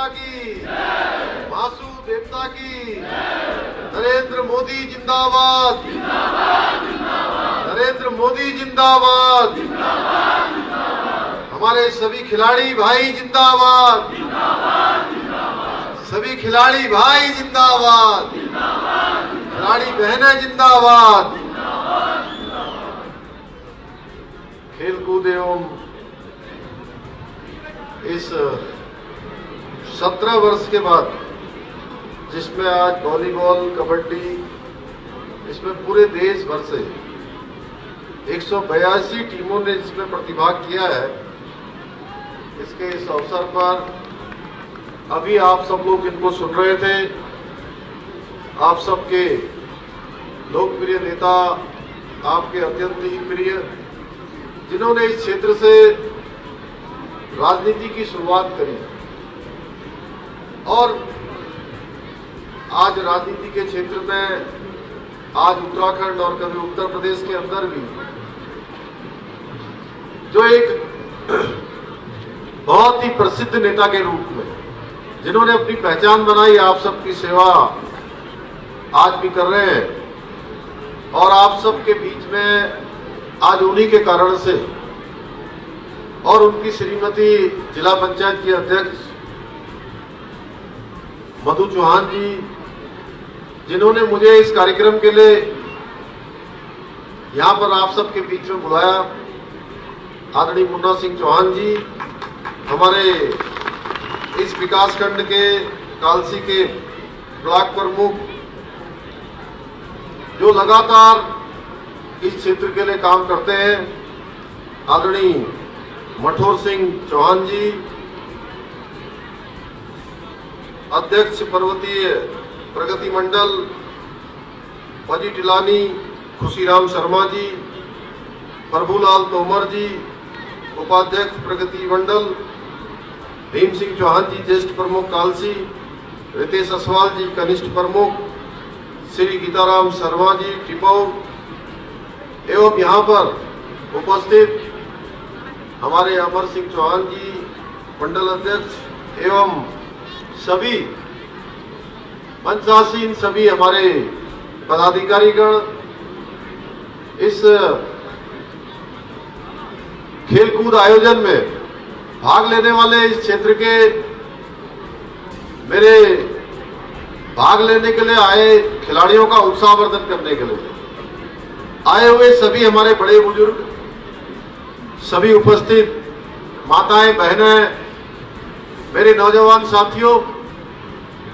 माता की, मासू देवता की, नरेंद्र मोदी जिंदाबाद, नरेंद्र मोदी जिंदाबाद, हमारे सभी खिलाड़ी भाई जिंदाबाद, सभी खिलाड़ी भाई जिंदाबाद, खिलाड़ी बहनें जिंदाबाद। खेलकूद एवं इस 17 वर्ष के बाद जिसमें आज वॉलीबॉल, कबड्डी, इसमें पूरे देश भर से 182 टीमों ने इसमें प्रतिभाग किया है। इसके इस अवसर पर अभी आप सब लोग इनको सुन रहे थे, आप सबके लोकप्रिय नेता, आपके अत्यंत ही प्रिय, जिन्होंने इस क्षेत्र से राजनीति की शुरुआत करी और आज राजनीति के क्षेत्र में आज उत्तराखंड और कभी उत्तर प्रदेश के अंदर भी जो एक बहुत ही प्रसिद्ध नेता के रूप में जिन्होंने अपनी पहचान बनाई, आप सबकी सेवा आज भी कर रहे हैं और आप सबके बीच में आज उन्हीं के कारण से और उनकी श्रीमती जिला पंचायत की अध्यक्ष मधु चौहान जी, जिन्होंने मुझे इस कार्यक्रम के लिए यहां पर आप सबके बीच में बुलाया, आदरणीय मुन्ना सिंह चौहान जी, हमारे इस विकासखंड के कालसी के ब्लॉक प्रमुख, जो लगातार इस क्षेत्र के लिए काम करते हैं, आदरणीय मठोर सिंह चौहान जी, अध्यक्ष पर्वतीय प्रगति मंडल पजी टिलानी, खुशीराम शर्मा जी, प्रभुलाल तोमर जी, उपाध्यक्ष प्रगति मंडल भीम सिंह चौहान जी, ज्येष्ठ प्रमुख कालसी, रितेश असवाल जी, कनिष्ठ प्रमुख, श्री गीताराम शर्मा जी टिपाऊ, एवं यहाँ पर उपस्थित हमारे अमर सिंह चौहान जी, मंडल अध्यक्ष, एवं सभी मंचासीन सभी हमारे पदाधिकारीगण, इस खेलकूद आयोजन में भाग लेने वाले इस क्षेत्र के मेरे भाग लेने के लिए आए खिलाड़ियों का उत्साहवर्धन करने के लिए आए हुए सभी हमारे बड़े बुजुर्ग, सभी उपस्थित माताएं, बहनें, मेरे नौजवान साथियों,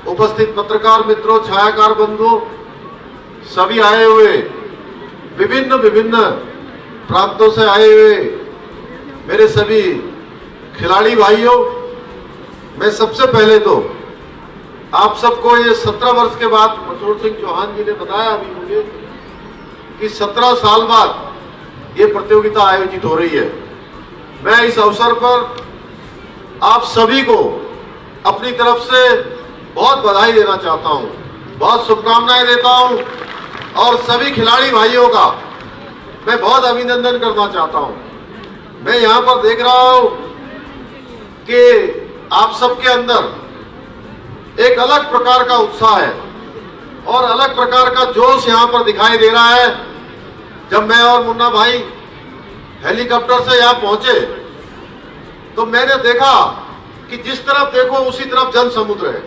उपस्थित पत्रकार मित्रों, छायाकार बंधु, सभी आए हुए विभिन्न विभिन्न प्रांतों से आए हुए मेरे सभी खिलाड़ी भाइयों, मैं सबसे पहले तो आप सबको ये 17 वर्ष के बाद मठोर सिंह चौहान जी ने बताया अभी मुझे कि 17 साल बाद ये प्रतियोगिता आयोजित हो रही है। मैं इस अवसर पर आप सभी को अपनी तरफ से बहुत बधाई देना चाहता हूं, बहुत शुभकामनाएं देता हूं और सभी खिलाड़ी भाइयों का मैं बहुत अभिनंदन करना चाहता हूं। मैं यहां पर देख रहा हूं कि आप सबके अंदर एक अलग प्रकार का उत्साह है और अलग प्रकार का जोश यहां पर दिखाई दे रहा है। जब मैं और मुन्ना भाई हेलीकॉप्टर से यहां पहुंचे तो मैंने देखा कि जिस तरफ देखो उसी तरफ जन समुद्र है,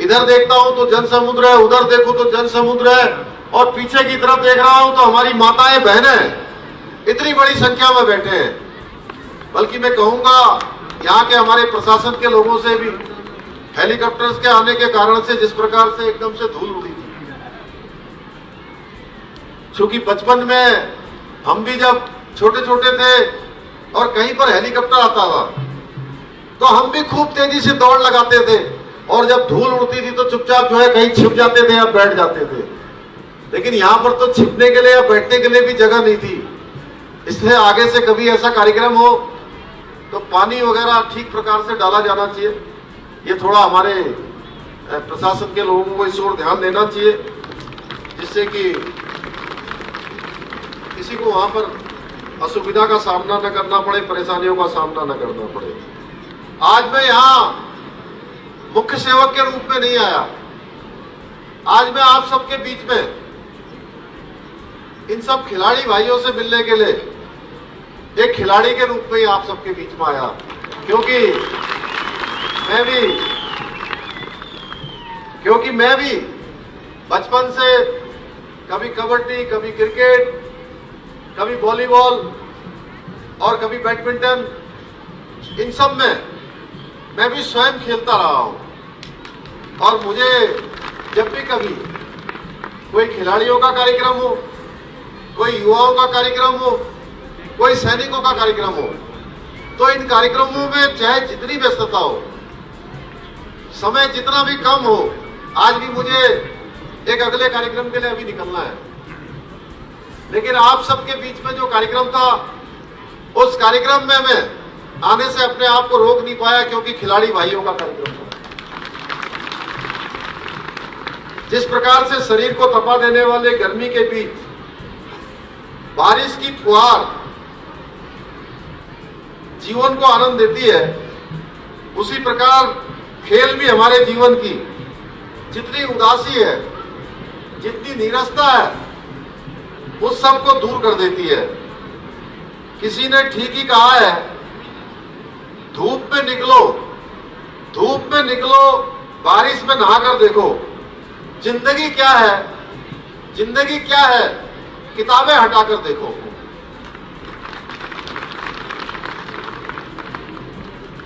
इधर देखता हूं तो जन समुद्र है, उधर देखो तो जन समुद्र है और पीछे की तरफ देख रहा हूं तो हमारी माताएं, बहनें इतनी बड़ी संख्या में बैठे हैं। बल्कि मैं कहूंगा यहाँ के हमारे प्रशासन के लोगों से भी हेलीकॉप्टर्स के आने के कारण से जिस प्रकार से एकदम से धूल उड़ी थी, क्योंकि बचपन में हम भी जब छोटे छोटे थे और कहीं पर हेलीकॉप्टर आता था तो हम भी खूब तेजी से दौड़ लगाते थे और जब धूल उड़ती थी तो चुपचाप जो है कहीं छिप जाते थे या बैठ जाते थे। लेकिन यहाँ पर तो छिपने के लिए या बैठने के लिए भी जगह नहीं थी, इसलिए आगे से कभी ऐसा कार्यक्रम हो तो पानी वगैरह ठीक प्रकार से डाला जाना चाहिए। ये थोड़ा हमारे प्रशासन के लोगों को इस ओर ध्यान देना चाहिए जिससे कि किसी को वहां पर असुविधा का सामना न करना पड़े, परेशानियों का सामना न करना पड़े। आज मैं यहाँ मुख्य सेवक के रूप में नहीं आया। आज मैं आप सबके बीच में इन सब खिलाड़ी भाइयों से मिलने के लिए एक खिलाड़ी के रूप में ही आप सबके बीच में आया, क्योंकि मैं भी बचपन से कभी कबड्डी, कभी क्रिकेट, कभी वॉलीबॉल और कभी बैडमिंटन, इन सब में मैं भी स्वयं खेलता रहा हूं। और मुझे जब भी कभी कोई खिलाड़ियों का कार्यक्रम हो, कोई युवाओं का कार्यक्रम हो, कोई सैनिकों का कार्यक्रम हो, तो इन कार्यक्रमों में चाहे जितनी व्यस्तता हो, समय जितना भी कम हो, आज भी मुझे एक अगले कार्यक्रम के लिए अभी निकलना है, लेकिन आप सबके बीच में जो कार्यक्रम था, उस कार्यक्रम में मैं आने से अपने आप को रोक नहीं पाया, क्योंकि खिलाड़ी भाइयों का कार्यक्रम था। जिस प्रकार से शरीर को तपा देने वाले गर्मी के बीच बारिश की फुहार जीवन को आनंद देती है, उसी प्रकार खेल भी हमारे जीवन की जितनी उदासी है, जितनी नीरसता है, उस सब को दूर कर देती है। किसी ने ठीक ही कहा है, धूप में निकलो, बारिश में नहाकर देखो, जिंदगी क्या है, किताबें हटाकर देखो।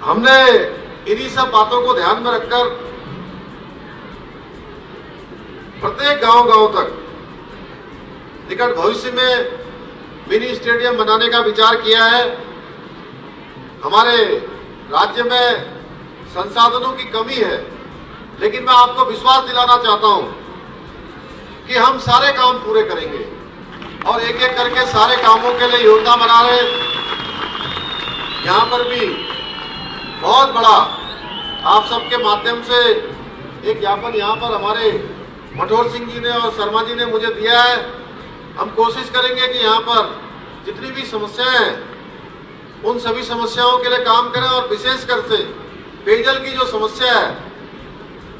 हमने इन्हीं सब बातों को ध्यान में रखकर प्रत्येक गांव तक निकट भविष्य में मिनी स्टेडियम बनाने का विचार किया है। हमारे राज्य में संसाधनों की कमी है, लेकिन मैं आपको विश्वास दिलाना चाहता हूं कि हम सारे काम पूरे करेंगे और एक एक करके सारे कामों के लिए योजना बना रहे। यहां पर भी बहुत बड़ा आप सबके माध्यम से एक ज्ञापन यहां पर हमारे मठोर सिंह जी ने और शर्मा जी ने मुझे दिया है। हम कोशिश करेंगे कि यहाँ पर जितनी भी समस्याएं हैं, उन सभी समस्याओं के लिए काम करें, और विशेषकर से पेयजल की जो समस्या है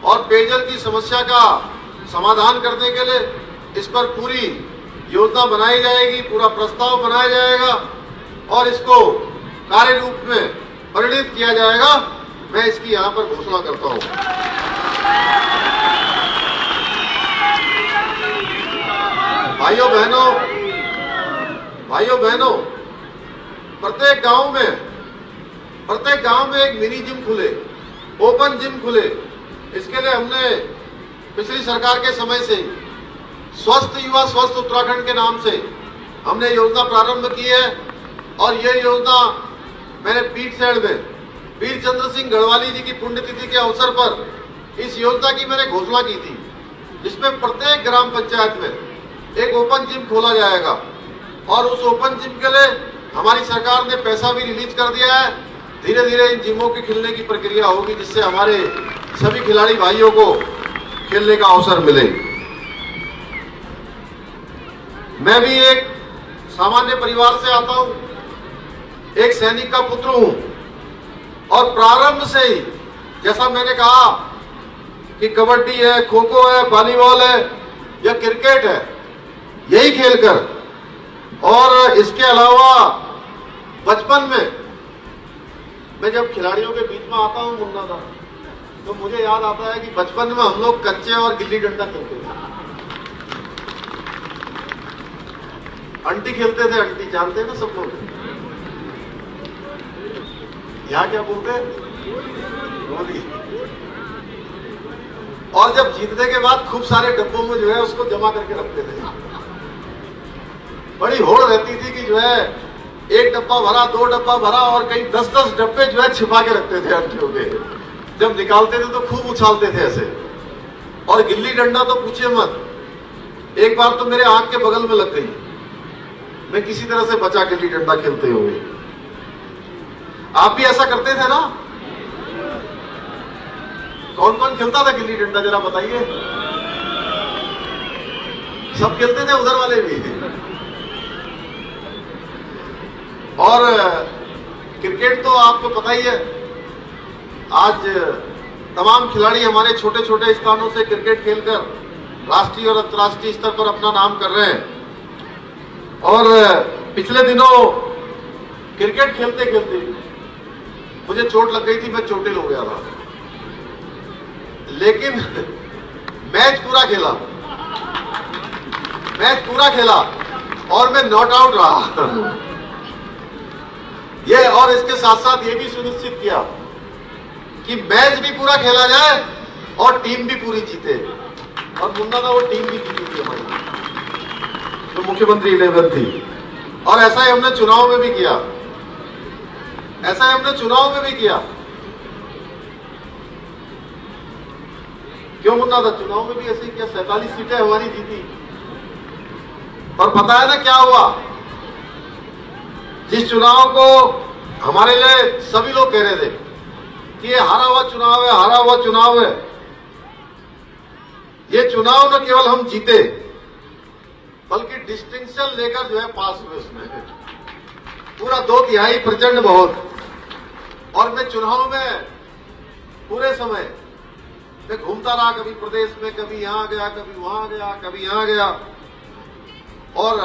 और पेयजल की समस्या का समाधान करने के लिए इस पर पूरी योजना बनाई जाएगी, पूरा प्रस्ताव बनाया जाएगा और इसको कार्य रूप में परिणित किया जाएगा। मैं इसकी यहाँ पर घोषणा करता हूँ। भाइयों बहनों, प्रत्येक गांव में एक मिनी जिम खुले, ओपन जिम खुले। इसके लिए हमने पिछली सरकार के समय से स्वस्थ युवा स्वस्थ उत्तराखंड के नाम से हमने योजना प्रारंभ की है, और ये योजना मैंने पीठ साइड में वीर चंद्र सिंह गढ़वाली जी की पुण्यतिथि के अवसर पर इस योजना की मैंने घोषणा की थी, जिसमें प्रत्येक ग्राम पंचायत में एक ओपन जिम खोला जाएगा। और उस ओपन जिम के लिए हमारी सरकार ने पैसा भी रिलीज कर दिया है। धीरे धीरे इन जिमों की खिलने की प्रक्रिया होगी, जिससे हमारे सभी खिलाड़ी भाइयों को खेलने का अवसर मिले। मैं भी एक सामान्य परिवार से आता हूं, एक सैनिक का पुत्र हूं, और प्रारंभ से ही जैसा मैंने कहा कि कबड्डी है, खो खो है, वॉलीबॉल है या क्रिकेट है, यही खेलकर, और इसके अलावा बचपन में मैं जब खिलाड़ियों के बीच में आता हूं मुन्ना दा, तो मुझे याद आता है कि बचपन में हम लोग कच्चे और गिल्ली डंडा खेलते थे। अंटी खेलते थे, अंटी जानते हैं ना सब लोग, यहाँ क्या बोलते हैं, गोली। और जब जीतने के बाद खूब सारे डब्बों में जो है उसको जमा करके रखते थे। बड़ी होड़ रहती थी कि जो है एक डब्बा भरा, दो डब्बा भरा, और कई 10-10 डब्बे जो है छिपा के रखते थे अंटियों के। जब निकालते थे तो खूब उछालते थे ऐसे। और गिल्ली डंडा तो पूछिए मत, एक बार तो मेरे आंख के बगल में लग गई, मैं किसी तरह से बचा गिल्ली डंडा खेलते हुए। आप भी ऐसा करते थे ना? कौन कौन खेलता था गिल्ली डंडा, जरा बताइए। सब खेलते थे, उधर वाले भी। और क्रिकेट तो आपको पता ही है, आज तमाम खिलाड़ी हमारे छोटे छोटे स्थानों से क्रिकेट खेलकर राष्ट्रीय और अंतर्राष्ट्रीय स्तर पर अपना नाम कर रहे हैं। और पिछले दिनों क्रिकेट खेलते खेलते मुझे चोट लग गई थी, मैं चोटिल हो गया था, लेकिन मैच पूरा खेला और मैं नॉट आउट रहा। ये और इसके साथ साथ ये भी सुनिश्चित किया कि मैच भी पूरा खेला जाए और टीम भी पूरी जीते। और मुन्ना था वो टीम भी जीती थी हमारी, जो मुख्यमंत्री 11 थी। और ऐसा ही हमने चुनाव में भी किया, क्यों मुन्ना था? चुनाव में भी ऐसे ही किया, 47 सीटें हमारी जीती। और पता है ना क्या हुआ? जिस चुनाव को हमारे लिए सभी लोग कह रहे थे कि ये हारा हुआ चुनाव है, ये चुनाव न केवल हम जीते बल्कि डिस्टिंक्शन लेकर जो है पास हुए उसमें पूरा 2/3 प्रचंड बहुत। और मैं चुनाव में पूरे समय मैं घूमता रहा, कभी प्रदेश में, कभी यहां गया, कभी वहां गया, कभी यहां गया, और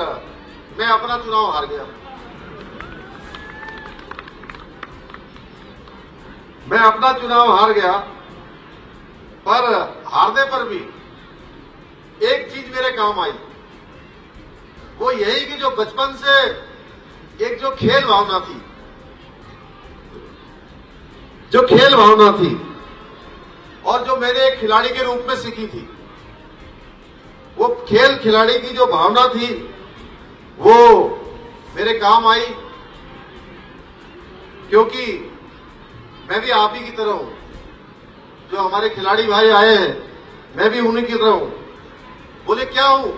मैं अपना चुनाव हार गया। पर हारने पर भी एक चीज मेरे काम आई, वो यही कि जो बचपन से एक जो खेल भावना थी और जो मैंने एक खिलाड़ी के रूप में सीखी थी, वो खिलाड़ी की जो भावना थी वो मेरे काम आई। क्योंकि मैं भी आप ही की तरह हूं, जो हमारे खिलाड़ी भाई आए हैं, मैं भी उन्हीं की तरह हूं। बोले क्या हूं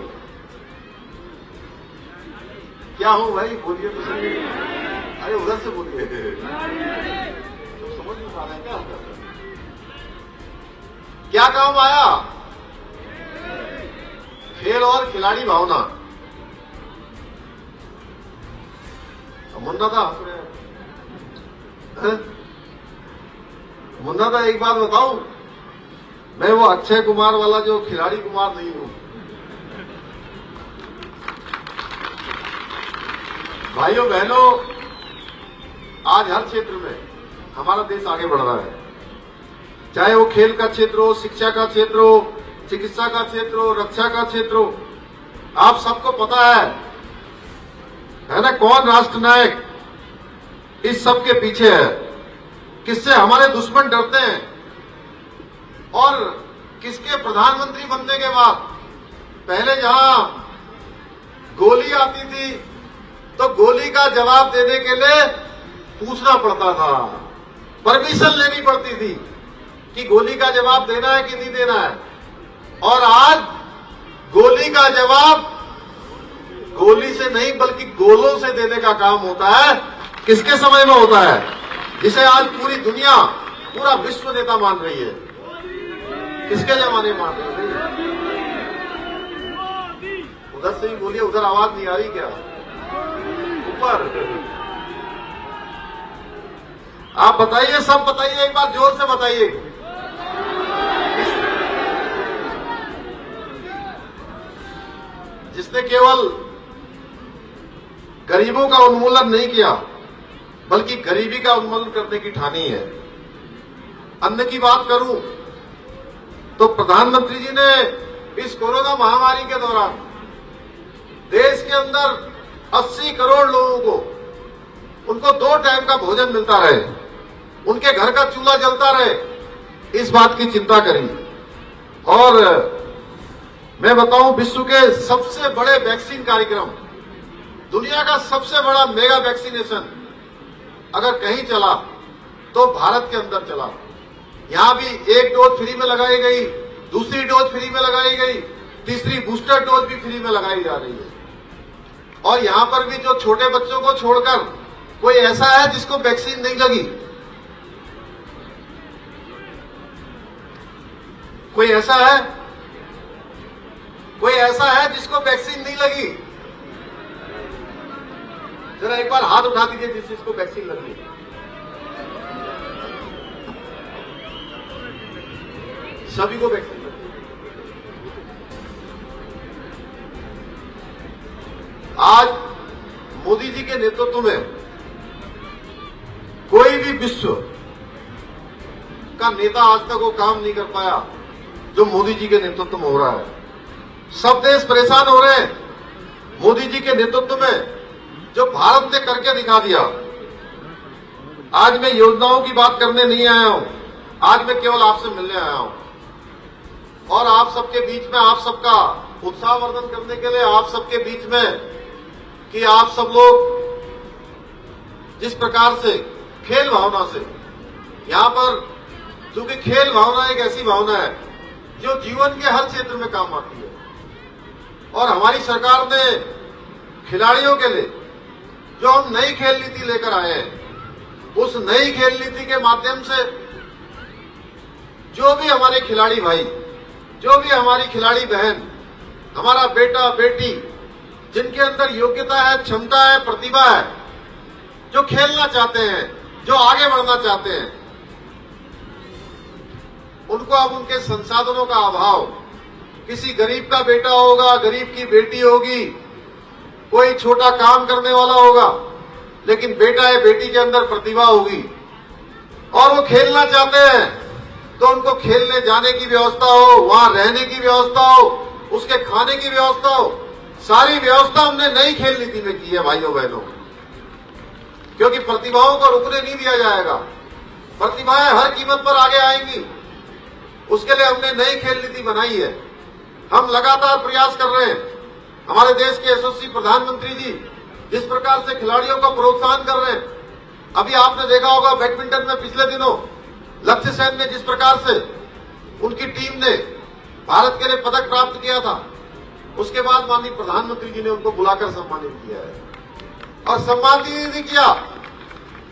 भाई? बोलिए तो सही। अरे उधर से बोलिए, तो समझ नहीं पा रहे हैं क्या काम आया? खेल और खिलाड़ी भावना। मुन्ना था मुन्ना था एक बात बताऊं, मैं वो अक्षय कुमार वाला जो खिलाड़ी कुमार नहीं हूं। भाइयों बहनों, आज हर क्षेत्र में हमारा देश आगे बढ़ रहा है, चाहे वो खेल का क्षेत्र हो, शिक्षा का क्षेत्र हो, चिकित्सा का क्षेत्र हो, रक्षा का क्षेत्र हो। आप सबको पता है ना, कौन राष्ट्र नायक इस सब के पीछे है, किससे हमारे दुश्मन डरते हैं, और किसके प्रधानमंत्री बनने के बाद पहले जहां गोली आती थी तो गोली का जवाब देने के लिए पूछना पड़ता था, परमिशन लेनी पड़ती थी कि गोली का जवाब देना है कि नहीं देना है। और आज गोली का जवाब गोली से नहीं बल्कि गोलों से देने का काम होता है। किसके समय में होता है? जिसे आज पूरी दुनिया, पूरा विश्व नेता मान रही है। किसके जमाने मान रही है? उधर से ही बोलिए, उधर आवाज नहीं आ रही क्या? ऊपर आप बताइए, सब बताइए, एक बार जोर से बताइए। जिसने केवल गरीबों का उन्मूलन नहीं किया बल्कि गरीबी का उन्मूलन करने की ठानी है। अन्न की बात करूं तो प्रधानमंत्री जी ने इस कोरोना महामारी के दौरान देश के अंदर 80 करोड़ लोगों को, उनको 2 टाइम का भोजन मिलता रहे, उनके घर का चूल्हा जलता रहे, इस बात की चिंता करी। और मैं बताऊं, विश्व के सबसे बड़े वैक्सीन कार्यक्रम, दुनिया का सबसे बड़ा मेगा वैक्सीनेशन अगर कहीं चला तो भारत के अंदर चला। यहां भी 1 डोज फ्री में लगाई गई, दूसरी डोज फ्री में लगाई गई, तीसरी बूस्टर डोज भी फ्री में लगाई जा रही है। और यहां पर भी जो छोटे बच्चों को छोड़कर कोई ऐसा है जिसको वैक्सीन नहीं लगी? कोई ऐसा है जिसको वैक्सीन नहीं लगी? जरा एक बार हाथ उठा दीजिए जिसको वैक्सीन लगी। सभी को वैक्सीन लगेगी। आज मोदी जी के नेतृत्व में कोई भी विश्व का नेता आज तक वो काम नहीं कर पाया जो मोदी जी के नेतृत्व में हो रहा है। सब देश परेशान हो रहे हैं। मोदी जी के नेतृत्व में जो भारत ने करके दिखा दिया। आज मैं योजनाओं की बात करने नहीं आया हूं, आज मैं केवल आपसे मिलने आया हूं और आप सबके बीच में आप सबका उत्साहवर्धन करने के लिए, आप सबके बीच में कि आप सब लोग जिस प्रकार से खेल भावना से यहां पर, क्योंकि खेल भावना एक ऐसी भावना है जो जीवन के हर क्षेत्र में काम आती है और हमारी सरकार ने खिलाड़ियों के लिए जो हम नई खेल नीति लेकर आए हैं, उस नई खेल नीति के माध्यम से जो भी हमारे खिलाड़ी भाई, जो भी हमारी खिलाड़ी बहन, हमारा बेटा बेटी जिनके अंदर योग्यता है, क्षमता है, प्रतिभा है, जो खेलना चाहते हैं, जो आगे बढ़ना चाहते हैं, उनको अब उनके संसाधनों का अभाव, किसी गरीब का बेटा होगा, गरीब की बेटी होगी, कोई छोटा काम करने वाला होगा, लेकिन बेटा या बेटी के अंदर प्रतिभा होगी और वो खेलना चाहते हैं, तो उनको खेलने जाने की व्यवस्था हो, वहां रहने की व्यवस्था हो, उसके खाने की व्यवस्था हो, सारी व्यवस्था हमने नई खेल नीति में की है भाइयों बहनों। क्योंकि प्रतिभाओं को रुकने नहीं दिया जाएगा, प्रतिभाएं हर कीमत पर आगे आएंगी। उसके लिए हमने नई खेल नीति बनाई है। हम लगातार प्रयास कर रहे हैं। हमारे देश के यशस्वी प्रधानमंत्री जी जिस प्रकार से खिलाड़ियों को प्रोत्साहन कर रहे हैं, अभी आपने देखा होगा बैडमिंटन में पिछले दिनों लक्ष्य सेन ने जिस प्रकार से उनकी टीम ने भारत के लिए पदक प्राप्त किया था, उसके बाद माननीय प्रधानमंत्री जी ने उनको बुलाकर सम्मानित किया है। और सम्मान ही नहीं किया,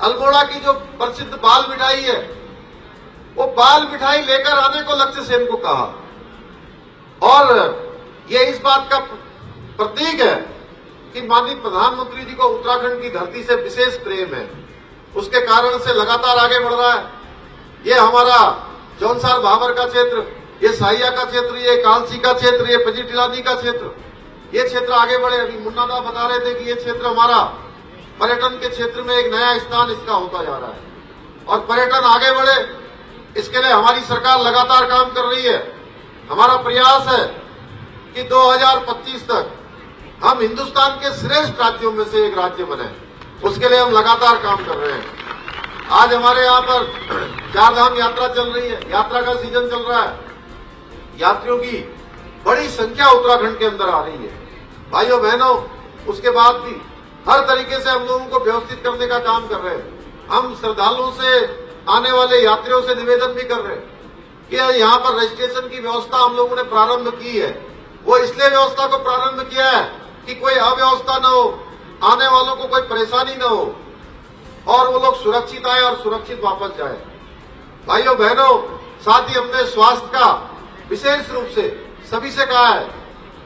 अल्मोड़ा की जो प्रसिद्ध बाल मिठाई है, वो बाल मिठाई लेकर आने को लक्ष्य सेन को कहा। और ये इस बात का प्रतीक है कि माननीय प्रधानमंत्री जी को उत्तराखंड की धरती से विशेष प्रेम है, उसके कारण से लगातार आगे बढ़ रहा है। ये हमारा जौनसार भाबर का क्षेत्र, ये साहिया का क्षेत्र, ये कालसी का क्षेत्र, ये पजीटिलानी का क्षेत्र, ये क्षेत्र आगे बढ़े। अभी मुन्ना दा बता रहे थे कि ये क्षेत्र हमारा पर्यटन के क्षेत्र में एक नया स्थान इसका होता जा रहा है और पर्यटन आगे बढ़े, इसके लिए हमारी सरकार लगातार काम कर रही है। हमारा प्रयास है कि 2025 तक हम हिंदुस्तान के श्रेष्ठ राज्यों में से एक राज्य बने, उसके लिए हम लगातार काम कर रहे हैं। आज हमारे यहाँ पर चारधाम यात्रा चल रही है, यात्रा का सीजन चल रहा है, यात्रियों की बड़ी संख्या उत्तराखंड के अंदर आ रही है भाइयों बहनों। उसके बाद भी हर तरीके से हम लोगों को व्यवस्थित करने का काम कर रहे हैं। हम श्रद्धालुओं से, आने वाले यात्रियों से निवेदन भी कर रहे हैं कि यहाँ पर रजिस्ट्रेशन की व्यवस्था हम लोगों ने प्रारंभ की है। वो इसलिए व्यवस्था को प्रारंभ किया है कि कोई अव्यवस्था न हो, आने वालों को कोई परेशानी न हो और वो लोग सुरक्षित आए और सुरक्षित वापस जाए। भाइयों बहनों, साथ ही हमने स्वास्थ्य का विशेष रूप से सभी से कहा है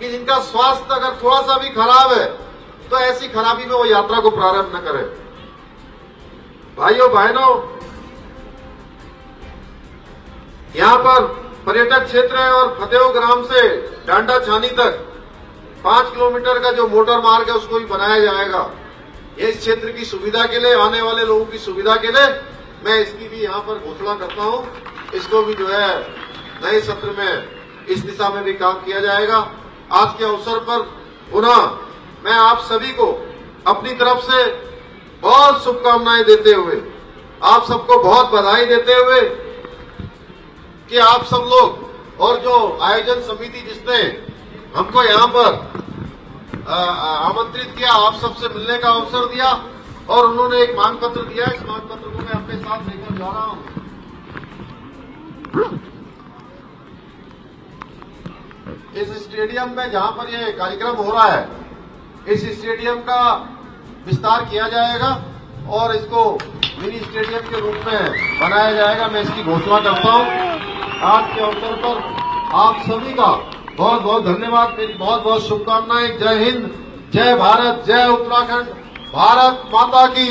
कि जिनका स्वास्थ्य अगर थोड़ा सा भी खराब है तो ऐसी खराबी में वो यात्रा को प्रारंभ न करें। भाइयों बहनों, यहाँ पर पर्यटक क्षेत्र है और फतेहग्राम से डांडा छानी तक 5 किलोमीटर का जो मोटर मार्ग है उसको भी बनाया जाएगा। ये इस क्षेत्र की सुविधा के लिए, आने वाले लोगों की सुविधा के लिए मैं इसकी भी यहाँ पर घोषणा करता हूँ। इसको भी जो है नए सत्र में इस दिशा में भी काम किया जाएगा। आज के अवसर पर पुनः मैं आप सभी को अपनी तरफ से बहुत शुभकामनाएं देते हुए, आप सबको बहुत बधाई देते हुए कि आप सब लोग और जो आयोजन समिति जिसने हमको यहाँ पर आमंत्रित किया, आप सबसे मिलने का अवसर दिया और उन्होंने एक मांग पत्र दिया। इस मांग पत्र को मैं अपने साथ लेकर जा रहा हूँ। इस स्टेडियम में जहां पर यह कार्यक्रम हो रहा है, इस स्टेडियम का विस्तार किया जाएगा और इसको मिनी स्टेडियम के रूप में बनाया जाएगा। मैं इसकी घोषणा करता हूं। आज के अवसर पर आप सभी का बहुत बहुत धन्यवाद, मेरी बहुत बहुत शुभकामनाएं। जय हिंद, जय भारत, जय उत्तराखंड, भारत माता की।